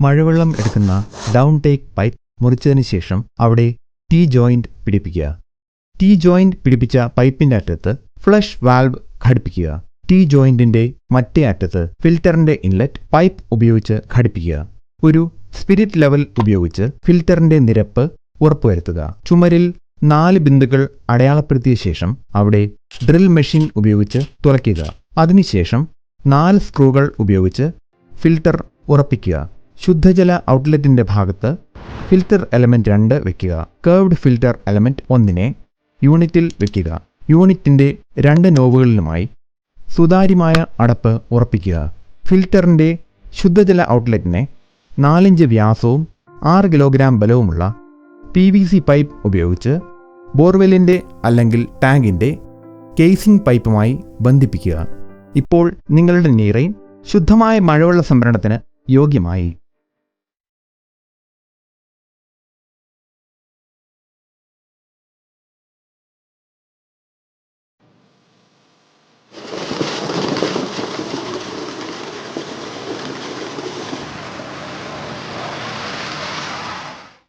മഴവെള്ളം എടുക്കുന്ന down take pipe മുറിച്ചതിന് ശേഷം അവിടെ ടി ജോയിന്റ് പിടിപ്പിക്കുക. ടി ജോയിന്റ് പിടിപ്പിച്ച പൈപ്പിന്റെ അറ്റത്ത് ഫ്ലഷ് വാൽവ് ഘടിപ്പിക്കുക. ടി ജോയിന്റിന്റെ മറ്റേ അറ്റത്ത് ഫിൽറ്ററിന്റെ ഇൻലെറ്റ് പൈപ്പ് ഉപയോഗിച്ച് ഘടിപ്പിക്കുക. ഒരു സ്പിരിറ്റ് ലെവൽ ഉപയോഗിച്ച് ഫിൽറ്ററിന്റെ നിരപ്പ് ഉറപ്പുവരുത്തുക. ചുമരിൽ 4 ബിന്ദുക്കൾ അടയാളപ്പെടുത്തിയ ശേഷം അവിടെ ഡ്രിൽ മെഷീൻ ഉപയോഗിച്ച് തുളയ്ക്കുക. അതിനുശേഷം 4 സ്ക്രൂകൾ ഉപയോഗിച്ച് ഫിൽറ്റർ ഉറപ്പിക്കുക. ശുദ്ധജല ഔട്ട്ലെറ്റിന്റെ ഭാഗത്ത് ഫിൽറ്റർ എലമെന്റ് 2 വയ്ക്കുക. കർവ്ഡ് ഫിൽറ്റർ എലമെന്റ് 1 യൂണിറ്റിൽ വയ്ക്കുക. യൂണിറ്റിന്റെ 2 നോബുകളിലുമായി സുതാര്യമായ അടപ്പ് ഉറപ്പിക്കുക. ഫിൽറ്ററിന്റെ ശുദ്ധജല ഔട്ട്ലെറ്റിനെ 4 ഇഞ്ച് വ്യാസവും 6 കിലോഗ്രാം ബലവുമുള്ള PVC പൈപ്പ് ഉപയോഗിച്ച് ബോർവെല്ലിന്റെ അല്ലെങ്കിൽ ടാങ്കിന്റെ കേസിംഗ് പൈപ്പുമായി ബന്ധിപ്പിക്കുക. ഇപ്പോൾ നിങ്ങളുടെ നീറൈൻ ശുദ്ധമായ മഴവെള്ള സംഭരണത്തിന് യോഗ്യമായി.